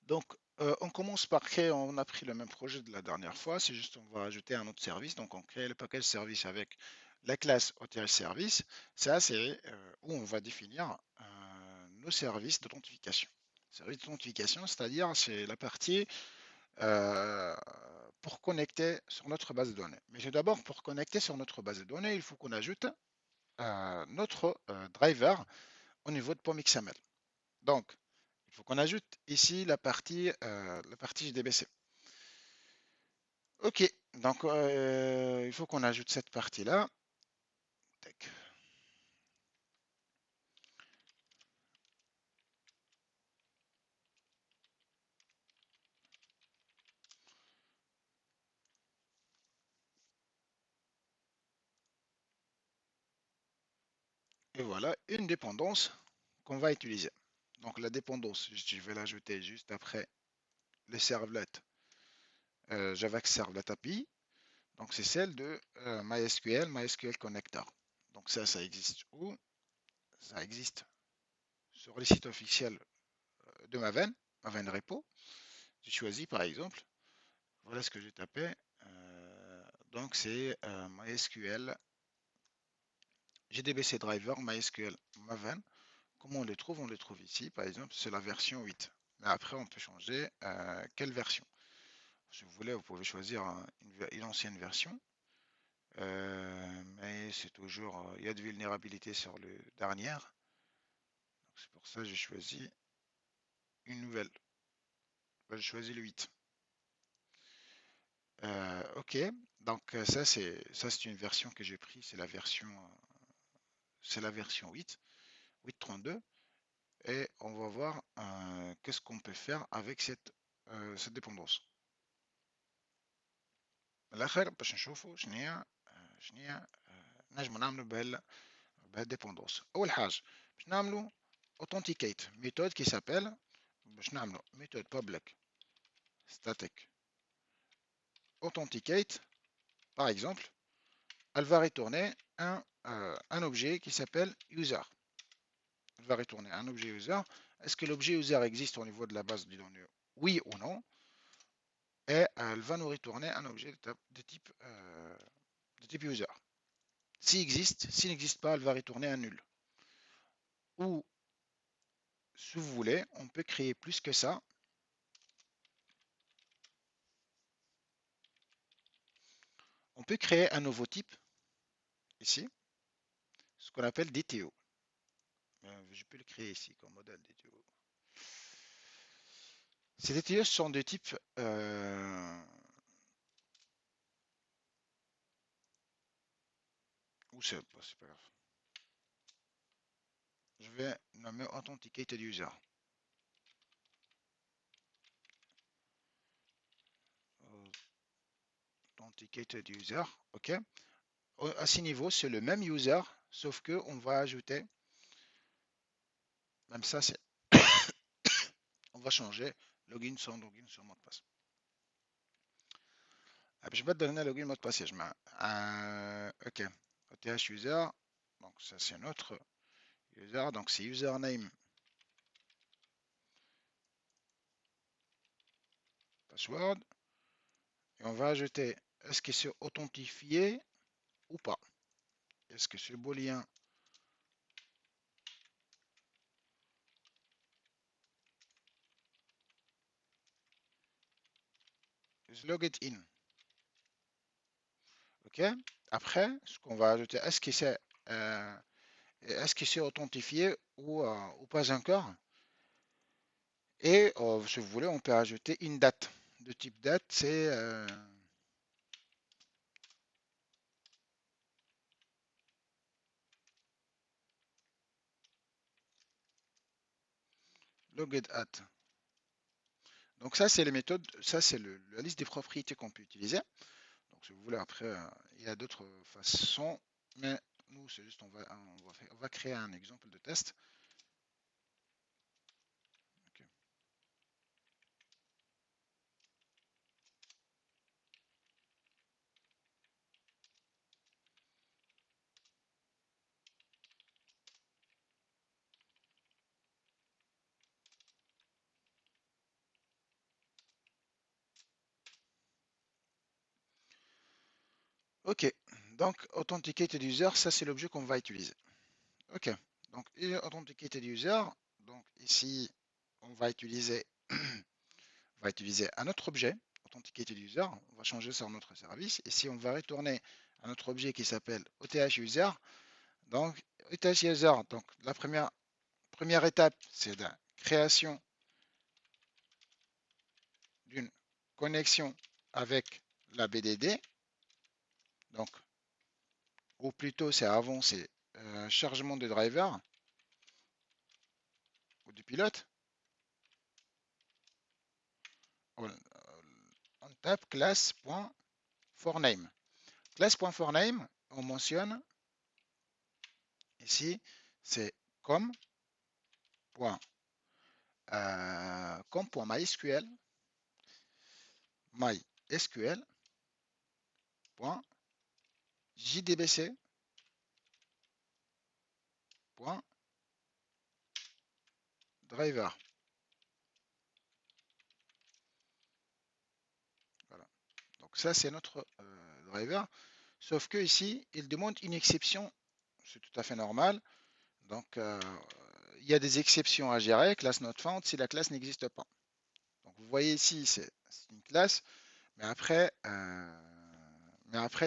Donc, on commence par créer, on a pris le même projet de la dernière fois, c'est juste on va ajouter un autre service. Donc, on crée le package service avec la classe OTL service. Ça, c'est où on va définir nos services d'authentification. Service d'authentification, c'est-à-dire c'est la partie euh, pour connecter sur notre base de données. Mais tout d'abord, pour connecter sur notre base de données, il faut qu'on ajoute notre driver au niveau de POM XML. Donc, il faut qu'on ajoute ici la partie JDBC. Ok, donc il faut qu'on ajoute cette partie-là. Tac. Et voilà une dépendance qu'on va utiliser. Donc la dépendance, je vais l'ajouter juste après les servlets Javax Servlet API. Donc c'est celle de MySQL, MySQL Connector. Donc ça existe où? Ça existe sur les sites officiels de Maven Repo. J'ai choisi par exemple, voilà ce que j'ai tapé. Donc c'est MySQL, JDBC Driver, MySQL Maven. Comment on les trouve? On les trouve ici, par exemple, c'est la version 8. Mais après, on peut changer quelle version. Si vous voulez, vous pouvez choisir une ancienne version. Mais c'est toujours, il y a de vulnérabilité sur le dernier. C'est pour ça que j'ai choisi une nouvelle. J'ai choisi le 8. Ok, donc ça c'est une version que j'ai prise, c'est la version 8, 8.32, et on va voir qu'est-ce qu'on peut faire avec cette dépendance. الاخر باش نشوفوا شنو هي نجمو نعملوا بهالديبوندونس. اول حاجه باش نعملوا authenticate méthode qui s'appelle باش نعملوا méthode public static authenticate. Par exemple, elle va retourner un objet qui s'appelle user. Elle va retourner un objet user. Est-ce que l'objet user existe au niveau de la base de données? Oui ou non. Et elle va nous retourner un objet de type user. S'il existe, s'il n'existe pas, elle va retourner un nul. Ou, si vous voulez, on peut créer plus que ça. On peut créer un nouveau type, ici, ce qu'on appelle DTO. Je peux le créer ici comme modèle DTO. Ces DTO sont de type ou c'est pas grave. Je vais nommer Authenticated User. Authenticated User, ok. À ce niveau, c'est le même user, sauf que on va ajouter, même ça, c'est, on va changer login sans mot de passe. Je vais te donner login mot de passe. Ok. OTH user, donc ça c'est notre user, donc c'est username, password, et on va ajouter est-ce que c'est authentifié ou pas. Est-ce que ce beau lien is logged in. Ok. Après, ce qu'on va ajouter, est-ce que c'est authentifié ou pas encore? Et si vous voulez, on peut ajouter une date. De type date, c'est logged at. Donc ça, c'est les méthodes, ça c'est la liste des propriétés qu'on peut utiliser. Donc si vous voulez, après, il y a d'autres façons, mais nous, c'est juste, on va créer un exemple de test. Ok. Ok, donc Authenticated User, ça c'est l'objet qu'on va utiliser. Ok, donc Authenticated User, donc ici on va utiliser, on va utiliser un autre objet, Authenticated User, on va changer sur notre service. Ici on va retourner à notre objet qui s'appelle OTH User. Donc OTH User, donc la première étape c'est la création d'une connexion avec la BDD. Donc, ou plutôt c'est avant, c'est chargement de driver ou du pilote. On tape class.forName. Class.forName, on mentionne ici, c'est com.mysql, mysql.jdbc.driver. Voilà. Donc ça, c'est notre driver. Sauf que ici, il demande une exception. C'est tout à fait normal. Donc, il y a des exceptions à gérer, classe not found, si la classe n'existe pas. Donc, vous voyez ici, c'est une classe, mais après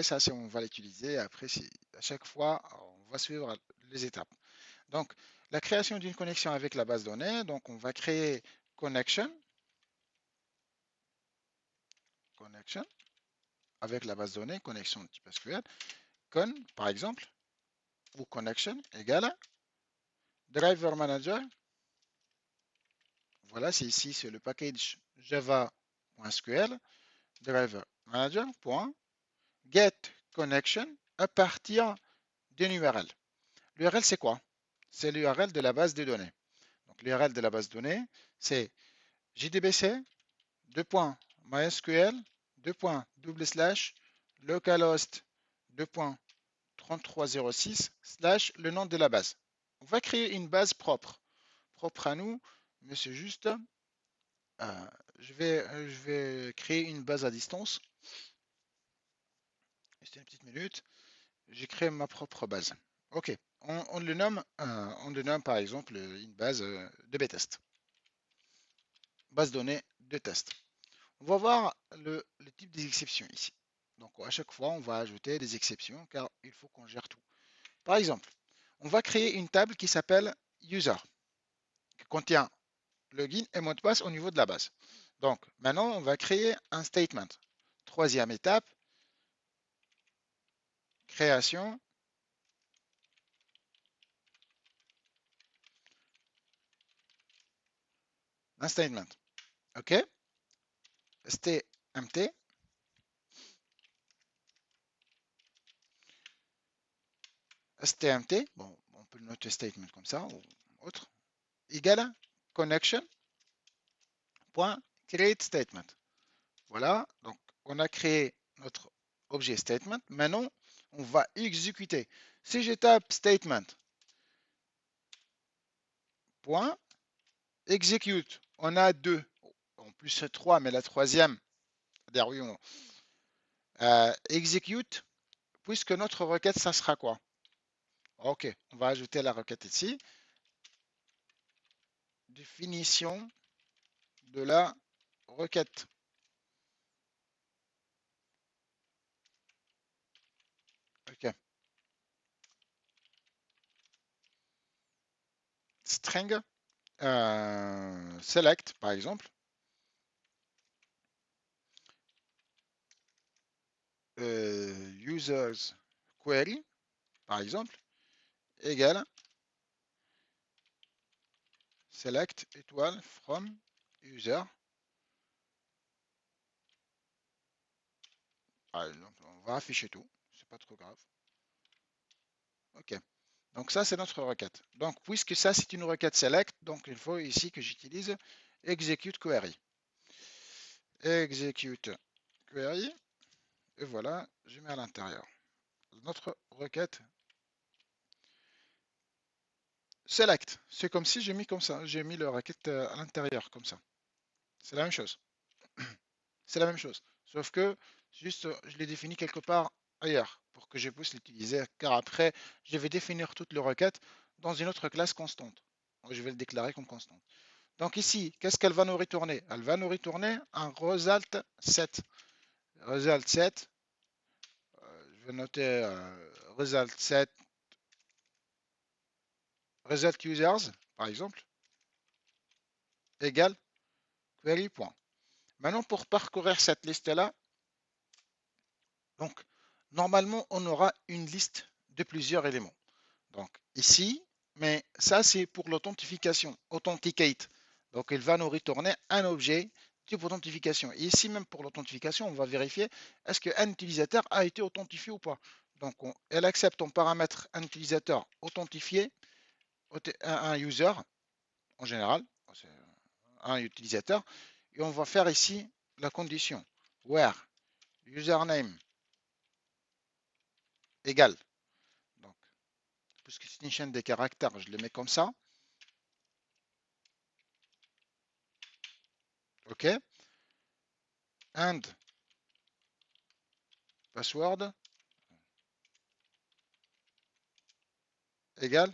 ça, on va l'utiliser. Après, à chaque fois, on va suivre les étapes. Donc, la création d'une connexion avec la base de données. Donc, on va créer connection, connection avec la base de données, connexion de type SQL, con, par exemple, ou connection égale driver manager. Voilà, c'est ici, c'est le package java.sql driver manager.get connection à partir d'une URL. L'URL, c'est quoi? C'est l'URL de la base de données. Donc, l'URL de la base de données, c'est jdbc mysql localhost 2.3306 / le nom de la base. On va créer une base propre à nous, mais c'est juste, je vais créer une base à distance. Juste une petite minute. J'ai créé ma propre base. Ok, on le nomme par exemple une base de B-test. Base donnée de test. On va voir le type des exceptions ici. Donc à chaque fois, on va ajouter des exceptions car il faut qu'on gère tout. Par exemple, on va créer une table qui s'appelle user, qui contient login et mot de passe au niveau de la base. Donc maintenant, on va créer un statement. Troisième étape, création d'un statement. OK? stmt, stmt, bon, on peut le noter statement comme ça ou autre, égale connection.create statement. Voilà, donc on a créé notre objet statement. Maintenant, on va exécuter. Si je tape statement, point, execute, on a deux, en plus trois, mais la troisième, c'est-à-dire oui, execute, puisque notre requête, ça sera quoi? Ok, on va ajouter la requête ici. Définition de la requête. Ok. String, select, par exemple. Users query, par exemple, égale select étoile from user. Ah, donc, on va afficher tout, c'est pas trop grave. Ok. Donc ça, c'est notre requête. Donc, puisque ça, c'est une requête select, donc il faut ici que j'utilise execute query. Execute query. Et voilà, je mets à l'intérieur. Notre requête select. C'est comme si j'ai mis comme ça. J'ai mis le requête à l'intérieur comme ça. C'est la même chose. C'est la même chose. Sauf que juste, je l'ai défini quelque part ailleurs pour que je puisse l'utiliser, car après, je vais définir toute le requête dans une autre classe constante. Je vais le déclarer comme constante. Donc ici, qu'est-ce qu'elle va nous retourner? Elle va nous retourner un result set. Result set, je vais noter result set, result users, par exemple, égale query. Point. Maintenant, pour parcourir cette liste-là, donc normalement, on aura une liste de plusieurs éléments. Donc ici, mais ça c'est pour l'authentification, authenticate. Donc il va nous retourner un objet type authentification. Et ici même pour l'authentification, on va vérifier est-ce qu'un utilisateur a été authentifié ou pas. Donc elle accepte en paramètre un utilisateur authentifié, un user en général, c'est un utilisateur, et on va faire ici la condition where username égale. Donc, puisque c'est une chaîne de caractères, je le mets comme ça. OK. And password égale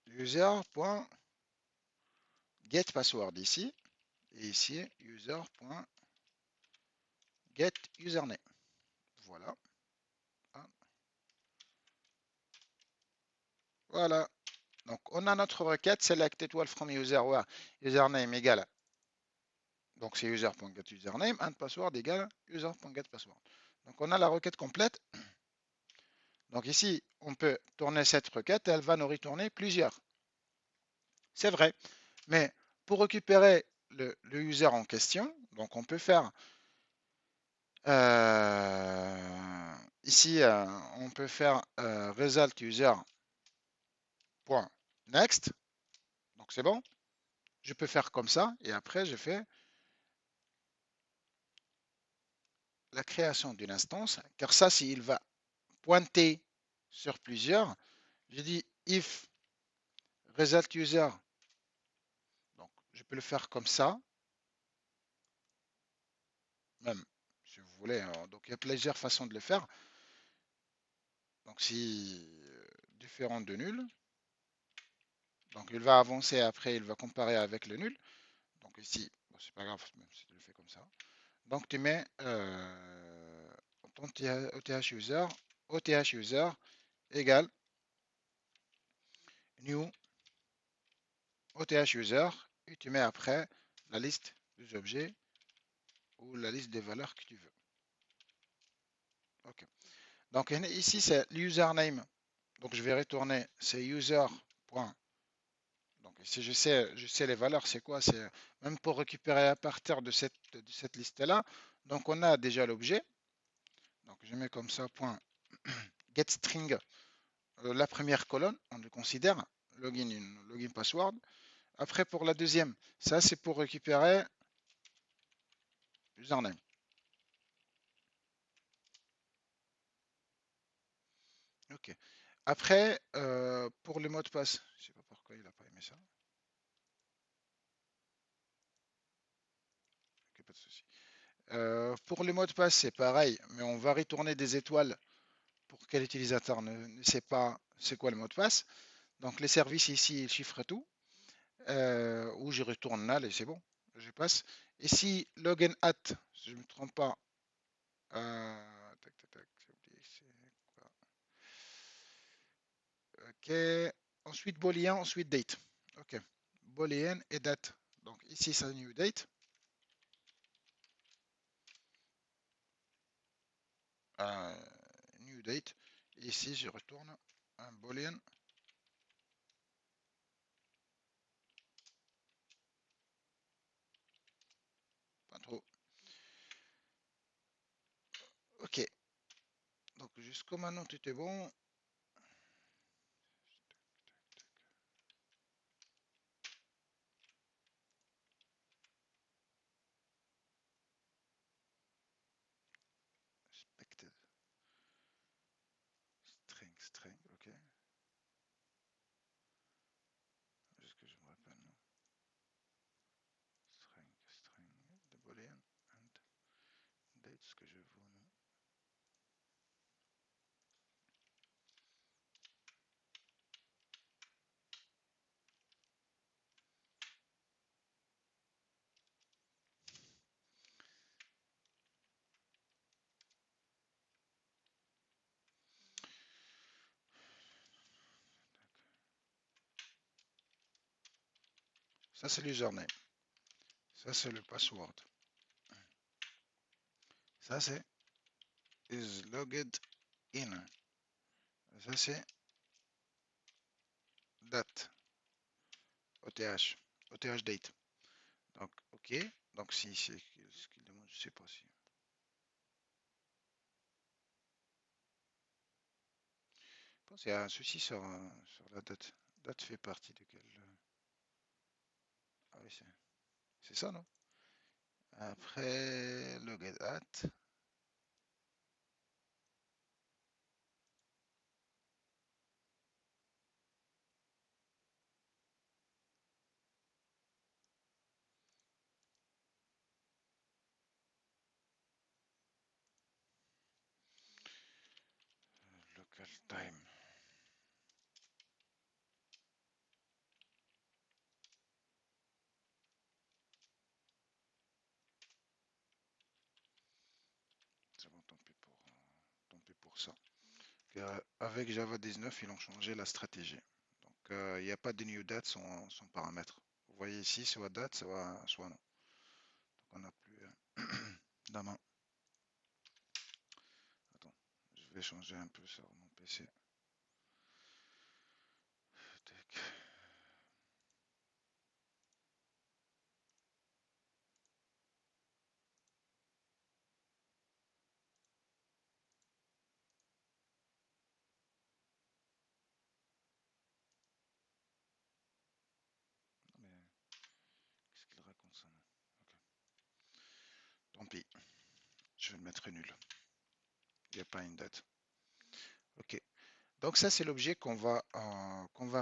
user.getPassword ici. Et ici, user.getUsername. Voilà. Voilà. Donc, on a notre requête select étoile from user where username égale. Donc, c'est user.getUsername and password égale user.getPassword. Donc, on a la requête complète. Donc, ici, on peut tourner cette requête et elle va nous retourner plusieurs. C'est vrai. Mais pour récupérer le user en question, donc on peut faire ici, on peut faire result user.next. Donc c'est bon. Je peux faire comme ça et après je fais la création d'une instance. Car ça, s'il va pointer sur plusieurs, je dis if result user. Donc je peux le faire comme ça, même si vous voulez. Donc il y a plusieurs façons de le faire. Donc si différent de nul. Donc il va avancer après, il va comparer avec le nul. Donc ici, bon, c'est pas grave, même si tu le fais comme ça. Donc tu mets ton OTH user, OTH user égale new OTH user et tu mets après la liste des objets ou la liste des valeurs que tu veux. Ok. Donc ici c'est l'username. Donc je vais retourner c'est user. Donc si je sais les valeurs, c'est quoi? C'est même pour récupérer à partir de cette liste-là. Donc on a déjà l'objet. Donc je mets comme ça point getString. La première colonne, on le considère login password. Après pour la deuxième, ça c'est pour récupérer username. Ok. Après pour le mot de passe, je sais pas pourquoi il n'a pas aimé ça. Ok, pas de souci. Pour le mot de passe, c'est pareil, mais on va retourner des étoiles pour que l'utilisateur ne sait pas c'est quoi le mot de passe. Donc les services ici, ils chiffrent tout. Ou je retourne là et c'est bon, je passe. Ici, login at, si je ne me trompe pas. Tac, tac, tac, j'ai oublié, c'est quoi? Ok. Ensuite, boolean, ensuite date. Ok. Boolean et date. Donc ici, c'est new date. Euh, New date. Ici, je retourne un boolean. Pas trop. Ok. Donc jusqu'au maintenant, tout est bon. Expected. String, ok. Juste que je me rappelle. Non. ce que je veux. Ça, c'est l'username. Ça, c'est le password. Ça, c'est is logged in. Ça, c'est date. OTH. OTH date. Donc, OK. Donc, si c'est ce qu'il demande, je sais pas si. Je pense qu'il y a un souci sur la date. Date fait partie de quel. Ah oui, c'est ça, non? Après, logged at. Local time. C'est bon, tant pis pour ça. Avec Java 19, ils ont changé la stratégie. Donc, il n'y a pas de new date sans paramètre. Vous voyez ici, soit date, soit non. Donc, on n'a plus la main. Attends, je vais changer un peu sur mon PC. Tac. Mais qu'est-ce qu'il raconte ça, non? Ok. Tant pis, je vais le mettre nul. Il n'y a pas une date. Ok. Donc ça, c'est l'objet qu'on va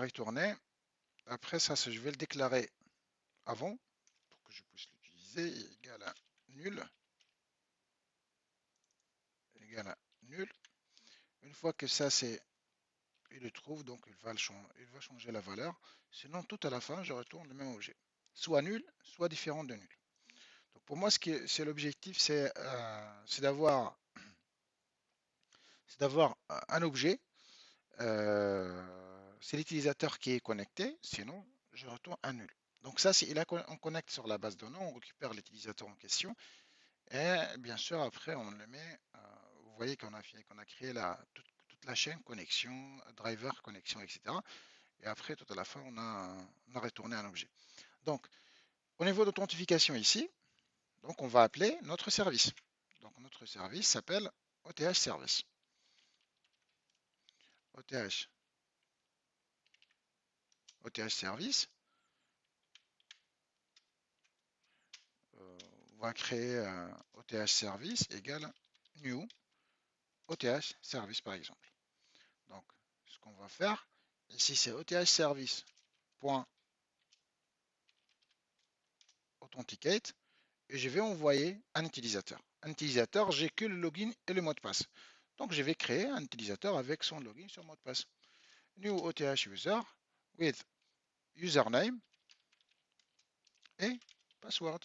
retourner. Après ça, je vais le déclarer avant pour que je puisse l'utiliser. Égal à nul. Égal à nul. Une fois que ça, il le trouve, donc il va changer la valeur. Sinon, tout à la fin, je retourne le même objet. Soit nul, soit différent de nul. Donc pour moi, c'est l'objectif, c'est d'avoir un objet. C'est l'utilisateur qui est connecté. Sinon, je retourne un nul. Donc ça, on connecte sur la base de données, on récupère l'utilisateur en question. Et bien sûr, après, on le met. Vous voyez qu'on a créé toute la chaîne, connexion, driver, connexion, etc. Et après, tout à la fin, on a retourné un objet. Donc, au niveau d'authentification ici, donc on va appeler notre service. Donc, notre service s'appelle OTH Service. OTH, OTH Service. On va créer OTH Service égale new OTH Service, par exemple. Donc, ce qu'on va faire, ici, c'est OTH Service. Authenticate et je vais envoyer un utilisateur. Un utilisateur, j'ai que le login et le mot de passe. Donc je vais créer un utilisateur avec son login sur mot de passe. New OTH user with username et password.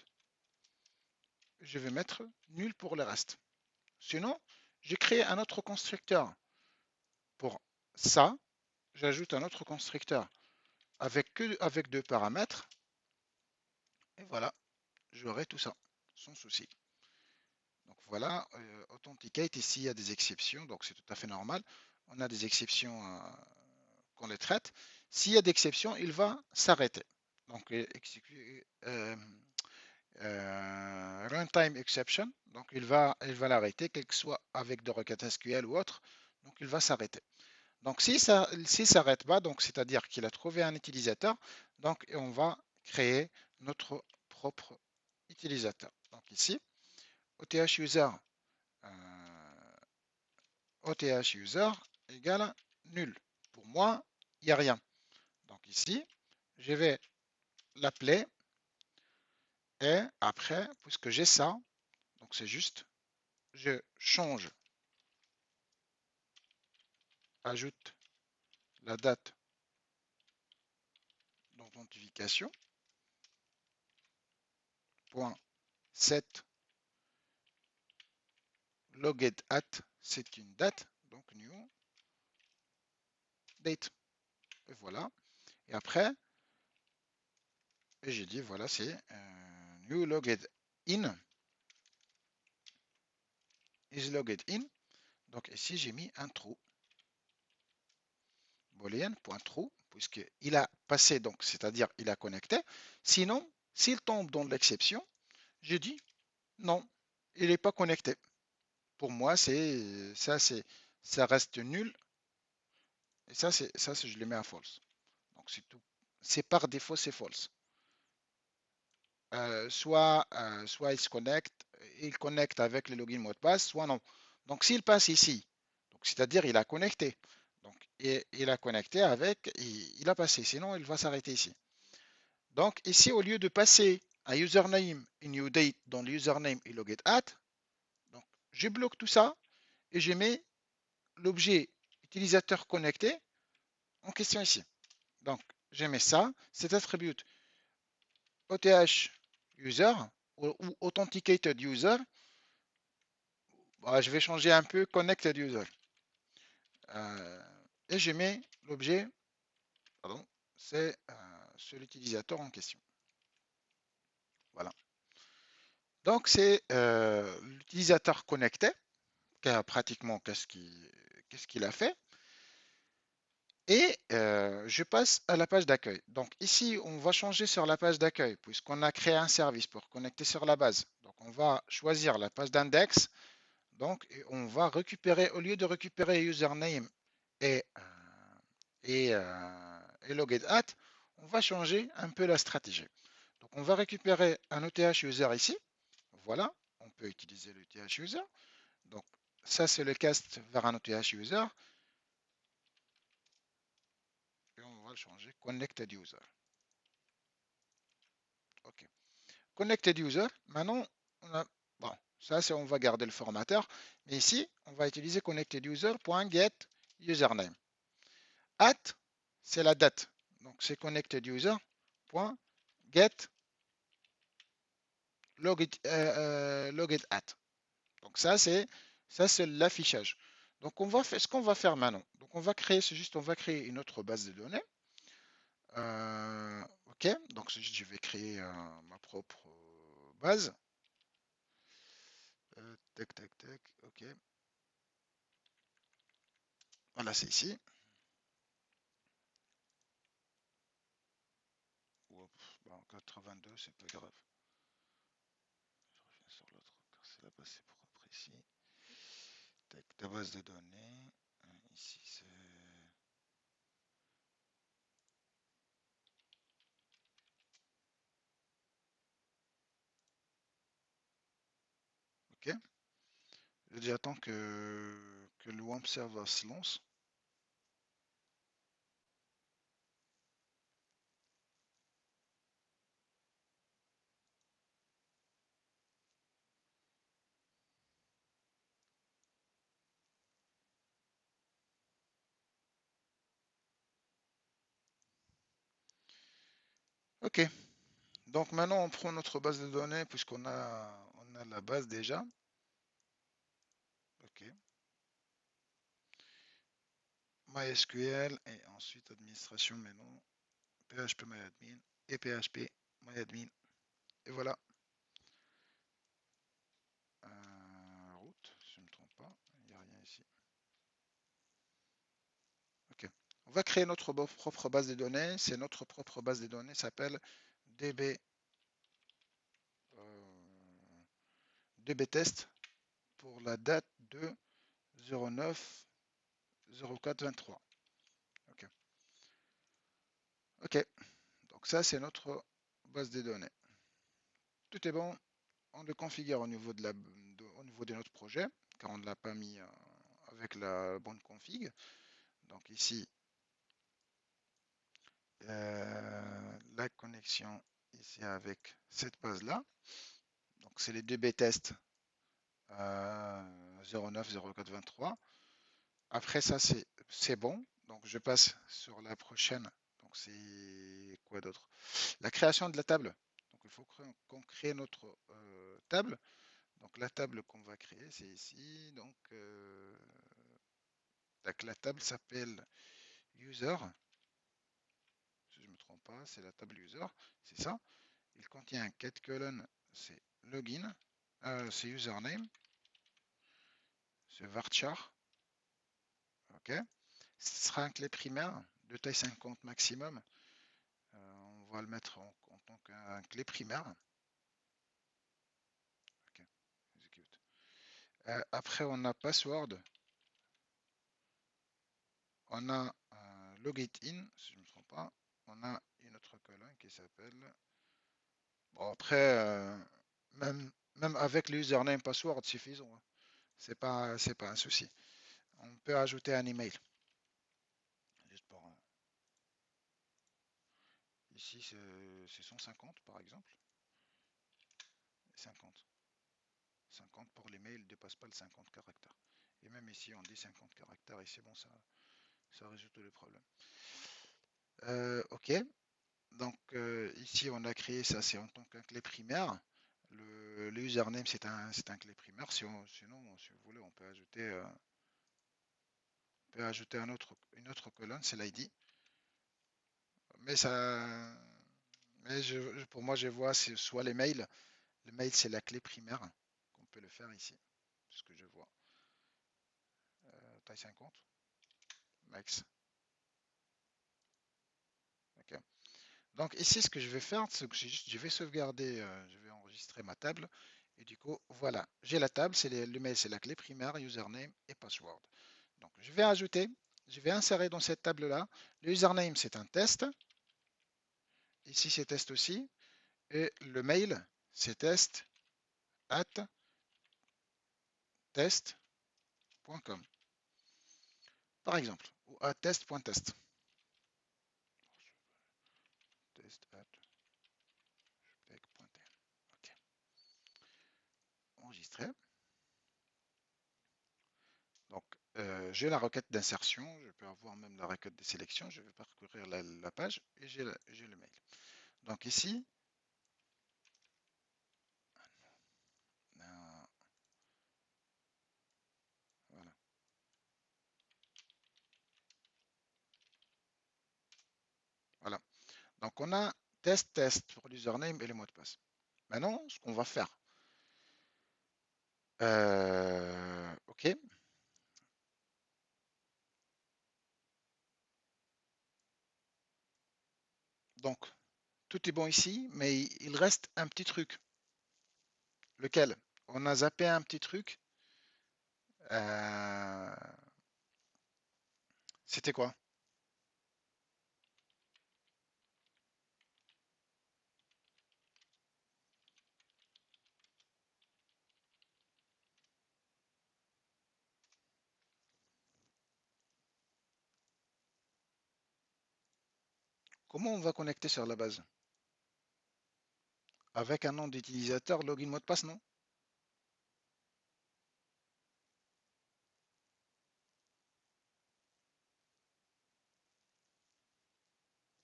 Je vais mettre nul pour le reste. Sinon, j'ai créé un autre constructeur pour ça. J'ajoute un autre constructeur avec deux paramètres. Et voilà, j'aurai tout ça sans souci. Donc voilà, Authenticate, ici il y a des exceptions, donc c'est tout à fait normal. On a des exceptions qu'on les traite. S'il y a d'exceptions, il va s'arrêter. Donc runtime exception, donc il va l'arrêter, quel que soit avec de requêtes SQL ou autre, donc il va s'arrêter. Donc si ça s'il s'arrête pas, donc c'est-à-dire qu'il a trouvé un utilisateur, donc on va créer notre propre utilisateur. Donc ici, OTH user OTH user égale nul. Pour moi, il n'y a rien. Donc ici, je vais l'appeler et après, puisque j'ai ça, donc c'est juste je change, ajoute la date d'authentification, point set logged at, c'est une date, donc new date. Et voilà. Et après, j'ai dit, voilà, c'est new logged in is logged in. Donc ici, j'ai mis un trou, boolean.true, puisqu'il a passé, donc c'est-à-dire il a connecté. Sinon, s'il tombe dans l'exception, je dis non, il n'est pas connecté. Pour moi, ça reste nul. Et je le mets à false. Donc c'est tout. C'est par défaut, c'est false. Soit il connecte avec le login mot de passe, soit non. Donc s'il passe ici, donc c'est-à-dire il a connecté. Donc il a connecté avec, il a passé, sinon il va s'arrêter ici. Donc ici, au lieu de passer un username et new date dans le username et login at, donc je bloque tout ça et je mets l'objet utilisateur connecté en question ici. Donc je mets ça, cet attribut OTH user ou authenticated user. Bah, je vais changer un peu connected user. Euh, et je mets l'objet, pardon, c'est l'utilisateur en question. Voilà. Donc c'est l'utilisateur connecté, pratiquement qu'est-ce qu'il a fait. Et je passe à la page d'accueil. Donc ici, on va changer sur la page d'accueil, puisqu'on a créé un service pour connecter sur la base. Donc on va choisir la page d'index. Donc on va récupérer, au lieu de récupérer username et, et login at, on va changer un peu la stratégie. Donc on va récupérer un OTH user ici. Voilà, on peut utiliser l'OTH user. Donc ça c'est le cast vers un OTH user. Et on va le changer connected user. OK. Connected user. Maintenant, bon, ça c'est on va garder le formateur. Mais ici, on va utiliser connected user.get username. At, c'est la date. Donc c'est connected user.get login at. Donc ça c'est l'affichage. Donc on va faire ce qu'on va faire maintenant. Donc on va créer, c'est juste on va créer une autre base de données. OK, donc je vais créer ma propre base. Tac, tac, tac, OK. Voilà, c'est ici. Oups, bon, 82, c'est pas grave. Je reviens sur l'autre, car c'est là-bas, c'est propre ici. Tac, ta base de données. Ici, c'est... OK. J'attends que le WAMP server se lance. OK. Donc maintenant, on prend notre base de données puisqu'on a la base déjà. OK. MySQL et ensuite administration maintenant. PHP MyAdmin et PHP MyAdmin. Et voilà. Route, si je ne me trompe pas. Il n'y a rien ici. OK. On va créer notre propre base de données. C'est notre propre base de données. S'appelle DB, DBTest pour la date de 09 04 23. OK. OK. Donc ça, c'est notre base de données. Tout est bon. On le configure au niveau au niveau de notre projet, car on ne l'a pas mis avec la bonne config. Donc ici, la connexion ici avec cette base-là. Donc c'est les 2B tests 09 04 23. Après ça, c'est bon. Donc je passe sur la prochaine. Donc c'est quoi d'autre? La création de la table. Donc il faut qu'on crée notre table. Donc la table qu'on va créer, c'est ici. Donc la table s'appelle user. Si je ne me trompe pas, c'est la table user. C'est ça. Il contient 4 colonnes. C'est login. C'est username. C'est varchar. OK. Ce sera un clé primaire de taille 50 maximum. On va le mettre en tant qu'un clé primaire. OK. Execute. Après, on a password. On a login, si je ne me trompe pas. On a une autre colonne qui s'appelle. Bon, après, même avec le username password suffisant, hein. C'est pas un souci. On peut ajouter un email. Juste ici, c'est 150 par exemple. 50. 50 pour l'email ne dépasse pas le 50 caractères. Et même ici, on dit 50 caractères et c'est bon, ça résout tous les problèmes. OK. Donc ici, on a créé ça, c'est en tant qu'un clé primaire. Le username, c'est un clé primaire. Sinon, si vous voulez, on peut ajouter une autre colonne, c'est l'ID. Mais pour moi, je vois, c'est soit les mails. Le mail, c'est la clé primaire qu'on peut le faire ici. C'est ce que je vois. Taille 50, max. OK. Donc ici, ce que je vais faire, c'est que je vais sauvegarder, je vais enregistrer ma table. Et du coup, voilà, j'ai la table, le mail, c'est la clé primaire, username et password. Donc je vais insérer dans cette table-là. Le username, c'est un test. Ici, c'est test aussi. Et le mail, c'est test@test.com, par exemple, ou à test.test. OK. Enregistré. Donc, j'ai la requête d'insertion, je peux avoir même la requête de sélection, je vais parcourir la page et j'ai le mail. Donc ici, voilà. Voilà. Donc on a test pour l'username et le mot de passe. Maintenant, ce qu'on va faire, OK. Donc, tout est bon ici, mais il reste un petit truc. Lequel? On a zappé un petit truc. Euh, C'était quoi? Comment on va connecter sur la base? Avec un nom d'utilisateur, login, mot de passe, non?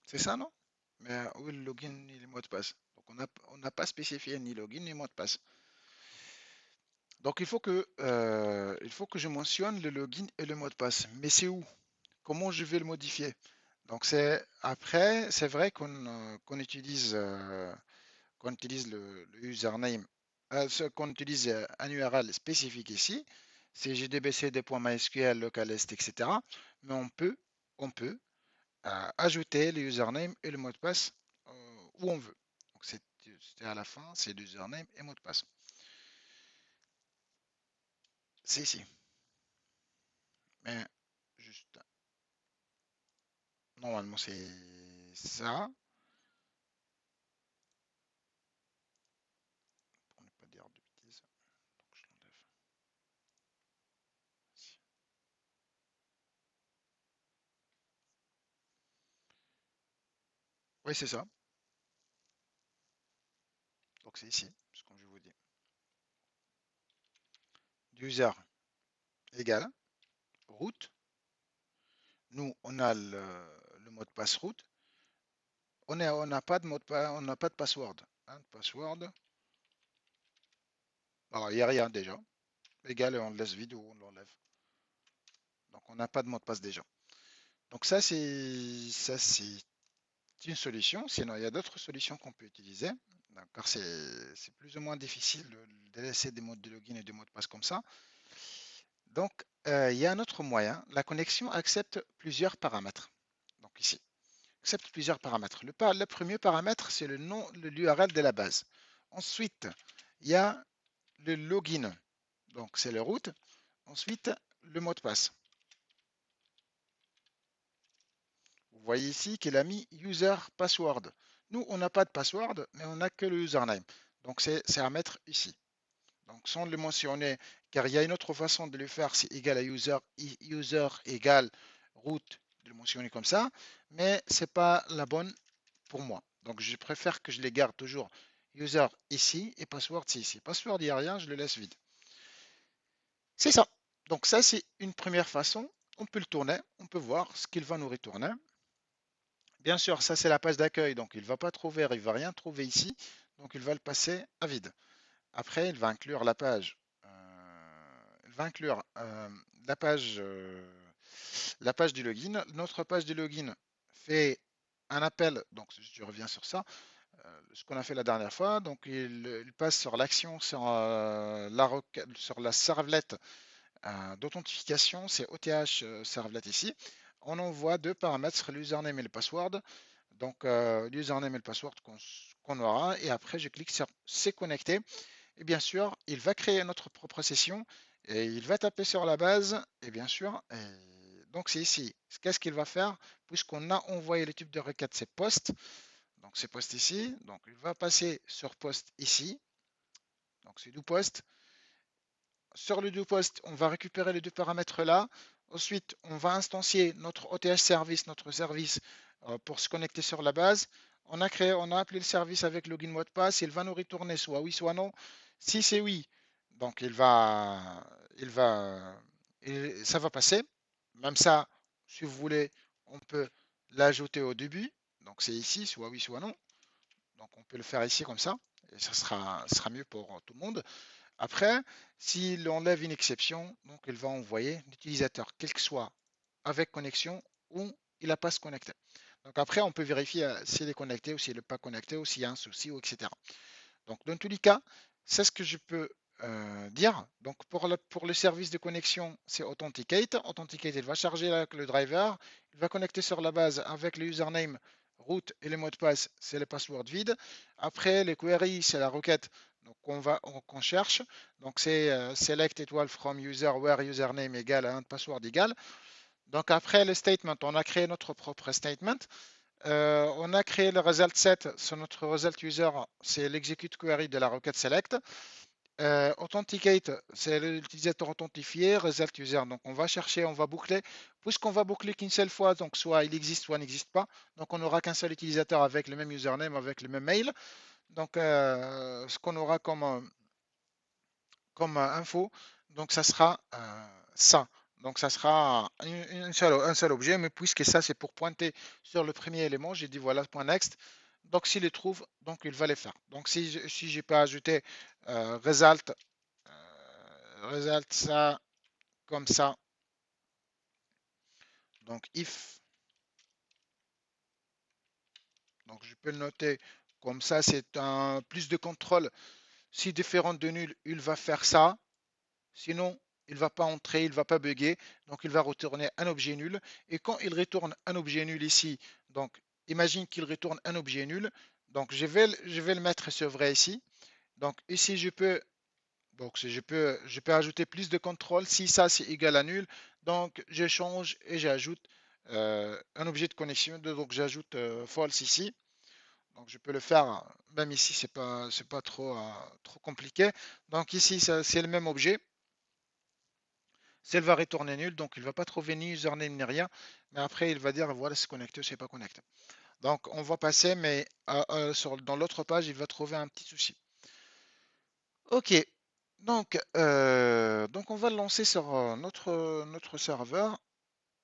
C'est ça, non? Mais où est le login ni le mot de passe? Donc on n'a pas spécifié ni login ni mot de passe. Donc il faut que je mentionne le login et le mot de passe. Mais c'est où? Comment je vais le modifier? Donc c'est vrai qu'on utilise le username, qu'on utilise un URL spécifique ici, c'est gdbcd.mysql, localhost, etc. Mais on peut ajouter le username et le mot de passe où on veut. Donc c'est à la fin, c'est l'username et mot de passe. C'est ici. Mais juste, normalement c'est ça, pour ne pas dire de bêtises. Donc je l'enlève ici. Oui, c'est ça. Donc c'est ici, ce que je vous dis. user égale root. Nous, on a le mot de passe root. On n'a pas de mot de passe, on n'a pas de password. Hein, password. Alors, il n'y a rien déjà. Égal, on le laisse vide ou on l'enlève. Donc, on n'a pas de mot de passe déjà. Donc, ça c'est une solution. Sinon, il y a d'autres solutions qu'on peut utiliser. Car c'est plus ou moins difficile de laisser des mots de login et des mots de passe comme ça. Donc, il y a un autre moyen. La connexion accepte plusieurs paramètres. Donc, ici, accepte plusieurs paramètres. Le premier paramètre, c'est le nom, l'URL de la base. Ensuite, il y a le login. Donc, c'est le root. Ensuite, le mot de passe. Vous voyez ici qu'il a mis user password. Nous, on n'a pas de password, mais on n'a que le username. Donc, c'est à mettre ici. Donc, sans le mentionner, car il y a une autre façon de le faire, c'est égal à user égale root, de le mentionner comme ça, mais ce n'est pas la bonne pour moi. Donc, je préfère que je les garde toujours user ici et password c'est ici. Password, il n'y a rien, je le laisse vide. C'est ça. Donc, ça, c'est une première façon. On peut le tourner, on peut voir ce qu'il va nous retourner. Bien sûr, ça c'est la page d'accueil, donc il ne va pas trouver, il ne va rien trouver ici, donc il va le passer à vide. Après, il va inclure la page, il va inclure la page du login. Notre page du login fait un appel, donc je reviens sur ça, ce qu'on a fait la dernière fois. Donc il passe sur l'action, sur la servlette d'authentification, c'est OTH servlet ici. On envoie deux paramètres, l'username et le password. Donc l'username et le password qu'on aura. Et après, je clique sur c'est connecté. Et bien sûr, il va créer notre propre session et il va taper sur la base. Et bien sûr, donc c'est ici. Qu'est-ce qu'il va faire? Puisqu'on a envoyé le type de requête, c'est post. Donc c'est post ici. Donc il va passer sur post ici. Donc c'est do post. Sur le doPost, on va récupérer les deux paramètres là. Ensuite, on va instancier notre OTH service, notre service pour se connecter sur la base. On a appelé le service avec login mot de passe. Il va nous retourner soit oui, soit non. Si c'est oui, donc ça va passer. Même ça, si vous voulez, on peut l'ajouter au début. Donc c'est ici, soit oui, soit non. Donc on peut le faire ici comme ça. Et ça sera mieux pour tout le monde. Après, s'il enlève une exception, donc il va envoyer l'utilisateur, quel que soit avec connexion ou il n'a pas se connecter. Donc après, on peut vérifier s'il est connecté ou s'il n'est pas connecté ou s'il y a un souci, ou etc. Donc dans tous les cas, c'est ce que je peux dire. Donc pour le service de connexion, c'est Authenticate. Authenticate, il va charger le driver, il va connecter sur la base avec le username root et le mot de passe, c'est le password vide. Après, les queries, c'est la requête donc qu'on cherche. Donc c'est select étoile from user where username égale à un password égal. Donc après le statement, on a créé notre propre statement. On a créé le result set sur notre result user, c'est l'execute query de la requête select. Authenticate, c'est l'utilisateur authentifié, result user. Donc on va chercher, on va boucler. Puisqu'on va boucler qu'une seule fois, donc soit il existe, soit il n'existe pas. Donc on n'aura qu'un seul utilisateur avec le même username, avec le même mail. Donc ce qu'on aura comme info, donc ça sera ça. Donc ça sera un seul objet, mais puisque ça c'est pour pointer sur le premier élément, j'ai dit voilà point next. Donc s'il les trouve, donc il va les faire. Donc si j'ai pas ajouté result ça comme ça, donc if, donc je peux le noter comme ça, c'est un plus de contrôle. Si différent de nul, il va faire ça. Sinon, il ne va pas entrer, il ne va pas bugger. Donc, il va retourner un objet nul. Et quand il retourne un objet nul ici, donc imagine qu'il retourne un objet nul. Donc, je vais le mettre sur vrai ici. Donc, ici, je peux ajouter plus de contrôle. Si ça, c'est égal à nul, donc je change et j'ajoute un objet de connexion. Donc, j'ajoute false ici. Donc, je peux le faire même ici, c'est pas trop compliqué. Donc, ici, c'est le même objet. Si elle va retourner nul, donc il ne va pas trouver ni username ni rien, mais après il va dire voilà c'est connecté ou c'est pas connecté. Donc on va passer, mais dans l'autre page il va trouver un petit souci. Ok, Donc on va le lancer sur notre serveur.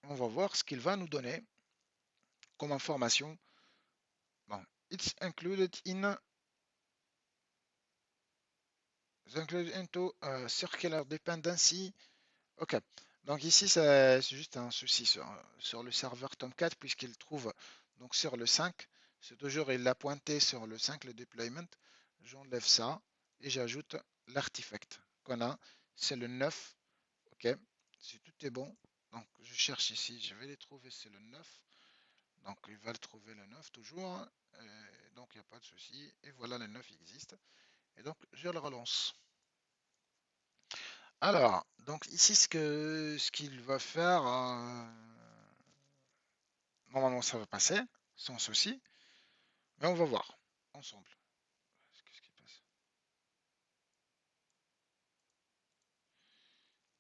On va voir ce qu'il va nous donner comme information. Bon, it's included into circular dependency. Ok. Donc ici, c'est juste un souci sur le serveur Tomcat puisqu'il trouve donc sur le 5. C'est toujours, il l'a pointé sur le 5, le deployment. J'enlève ça et j'ajoute l'artefact qu'on a. C'est le 9. Ok. Si tout est bon. Donc je cherche ici, je vais les trouver, c'est le 9. Donc il va le trouver le 9 toujours. Donc il n'y a pas de souci. Et voilà, le 9 existe. Et donc je le relance. Alors, donc ici, ce qu'il va faire, normalement ça va passer, sans souci, mais on va voir ensemble. Qu'est-ce qui passe?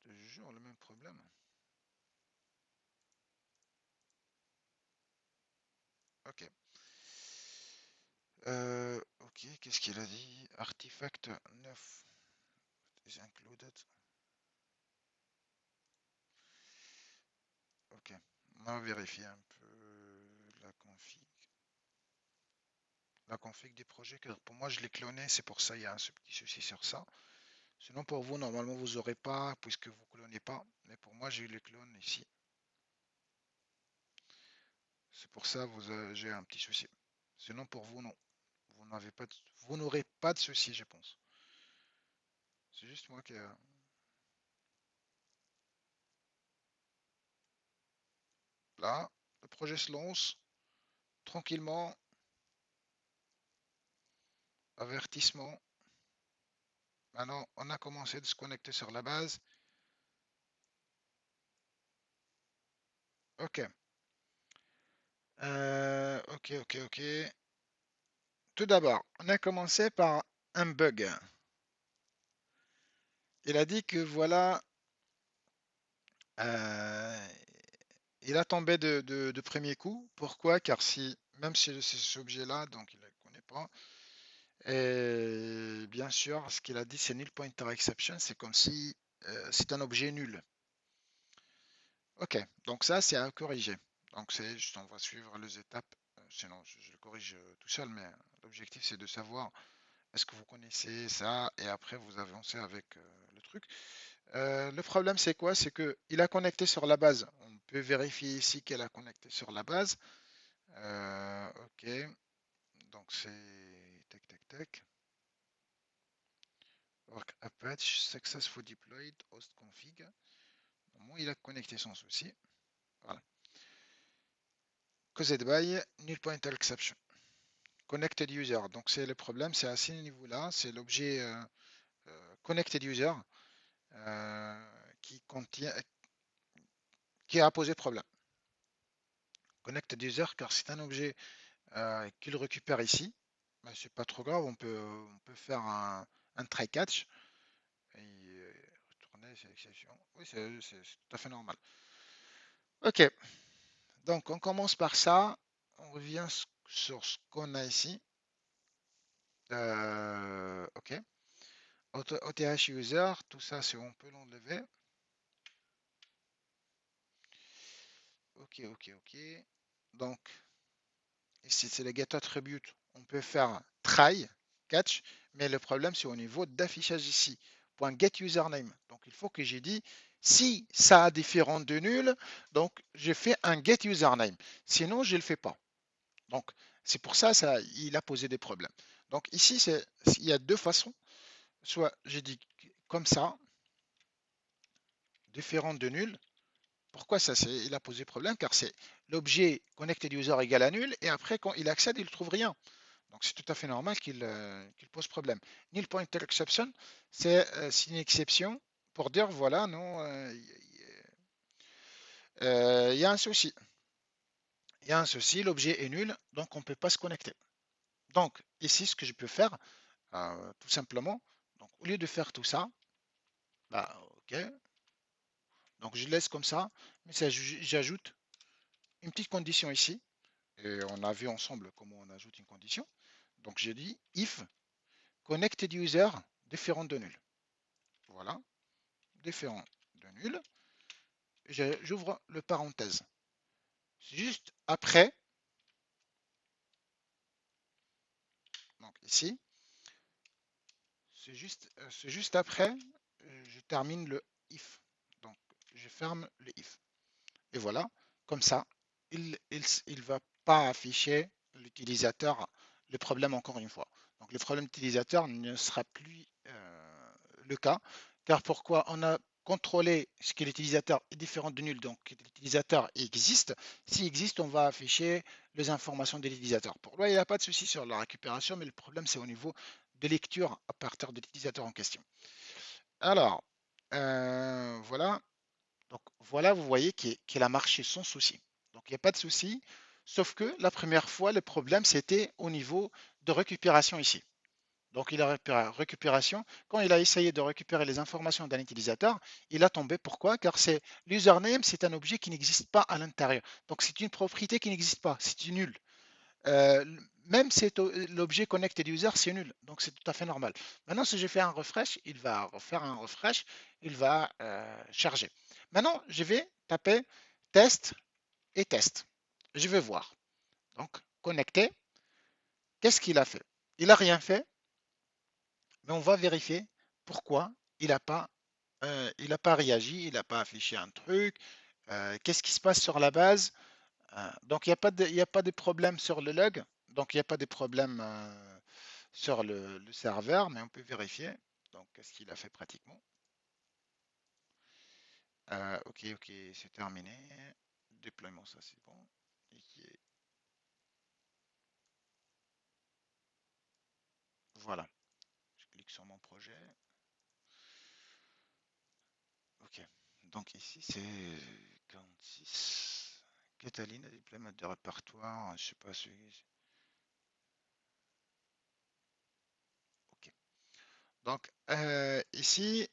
Toujours le même problème. Ok. Ok, qu'est-ce qu'il a dit? Artifact 9 is included. Ok. On va vérifier un peu la config. La config du projet, car pour moi je l'ai cloné, c'est pour ça il y a un petit souci sur ça. Sinon pour vous, normalement vous n'aurez pas, puisque vous ne clonez pas, mais pour moi j'ai eu le clone ici. C'est pour ça que j'ai un petit souci. Sinon pour vous, non. Vous n'avez pas de- Vous n'aurez pas de souci, je pense. C'est juste moi qui... Là, le projet se lance tranquillement. Avertissement. Maintenant, on a commencé de se connecter sur la base. Ok. Ok. Tout d'abord, on a commencé par un bug. Il a dit que voilà, euh, il a tombé de premier coup. Pourquoi? Car si, même si c'est cet objet-là, donc il ne le connaît pas, et bien sûr, ce qu'il a dit, c'est null pointer exception, c'est comme si c'est un objet nul. Ok, donc ça, c'est à corriger. Donc c'est juste, on va suivre les étapes. Sinon, je le corrige tout seul, mais l'objectif, c'est de savoir est-ce que vous connaissez ça, et après, vous avancez avec le truc. Le problème, c'est quoi? C'est que il a connecté sur la base. On peut vérifier ici qu'elle a connecté sur la base. Ok, donc c'est tac. Work Apache successful deployed host config. Bon, il a connecté sans souci. Voilà. Caused by null pointer exception. Connected user. Donc c'est le problème, c'est à ce niveau-là. C'est l'objet connected user qui contient, qui a posé problème. Connected user, car c'est un objet qu'il récupère ici. Mais c'est pas trop grave, on peut faire un try catch et retourner ces exceptions. Oui, c'est tout à fait normal. Ok, donc on commence par ça. On revient sur ce qu'on a ici. Ok. OTH user, tout ça, c'est on peut l'enlever. Ok. Donc, ici, c'est le get attribute. On peut faire try, catch, mais le problème, c'est au niveau d'affichage ici. Point get username. Donc, il faut que j'ai dit si ça a différent de nul, donc je fais un get username. Sinon, je ne le fais pas. Donc, c'est pour ça, il a posé des problèmes. Donc, ici, il y a deux façons. Soit j'ai dit comme ça, différent de nul. Pourquoi ça, il a posé problème? Car c'est l'objet connected user égale à nul, et après, quand il accède, il ne trouve rien. Donc c'est tout à fait normal qu'il pose problème. Nil pointer exception, c'est une exception pour dire voilà, non, il y a un souci. Il y a un souci, l'objet est nul, donc on ne peut pas se connecter. Donc ici, ce que je peux faire, tout simplement, donc au lieu de faire tout ça, bah, ok, donc je laisse comme ça, mais j'ajoute une petite condition ici, et on a vu ensemble comment on ajoute une condition. Donc j'ai dit if connected user différent de nul. Voilà, différent de nul. J'ouvre le parenthèse. Juste après, donc ici, c'est juste après, je termine le if. Donc, je ferme le if. Et voilà, comme ça, il va pas afficher l'utilisateur le problème encore une fois. Donc, le problème utilisateur ne sera plus le cas. Car pourquoi? On a contrôlé ce que l'utilisateur est différent de nul. Donc, l'utilisateur existe. S'il existe, on va afficher les informations de l'utilisateur. Pour lui, il n'y a pas de souci sur la récupération, mais le problème, c'est au niveau de lecture à partir de l'utilisateur en question. Alors, voilà. Donc voilà, vous voyez qu'il a marché sans souci. Donc il n'y a pas de souci, sauf que la première fois, le problème, c'était au niveau de récupération ici. Donc il a récupération. Quand il a essayé de récupérer les informations d'un utilisateur, il a tombé. Pourquoi? Car c'est l'username, c'est un objet qui n'existe pas à l'intérieur. Donc c'est une propriété qui n'existe pas, c'est nul. Euh, Même si l'objet connected user, c'est nul. Donc c'est tout à fait normal. Maintenant, si je fais un refresh, il va refaire un refresh, il va charger. Maintenant, je vais taper test et test. Je vais voir. Donc, connecté, qu'est-ce qu'il a fait? Il n'a rien fait, mais on va vérifier pourquoi il n'a pas réagi, il n'a pas affiché un truc. Qu'est-ce qui se passe sur la base? Donc, il y a pas de problème sur le log. Donc, il n'y a pas de problème sur le serveur, mais on peut vérifier. Donc, qu'est-ce qu'il a fait pratiquement? Ok, ok, c'est terminé. Déploiement, ça c'est bon. Ok, voilà, je clique sur mon projet. Ok, donc ici c'est 46. Cataline, déploiement de répertoire, je sais pas si. Ok, donc ici,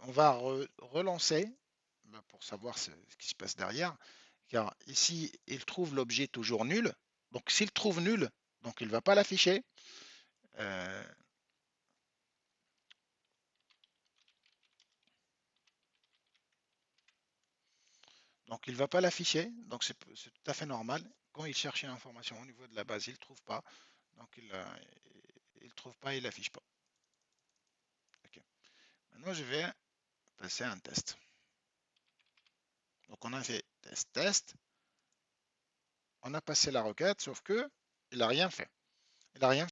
on va relancer pour savoir ce qui se passe derrière. Car ici, il trouve l'objet toujours nul. Donc s'il trouve nul, donc il ne va pas l'afficher. Euh, donc il ne va pas l'afficher. Donc c'est tout à fait normal. Quand il cherche une information au niveau de la base, il ne trouve pas. Donc il trouve pas, il l'affiche pas. Ok. Maintenant, je vais passer un test. Donc on a fait test, test. On a passé la requête, sauf que il n'a rien fait. Il n'a rien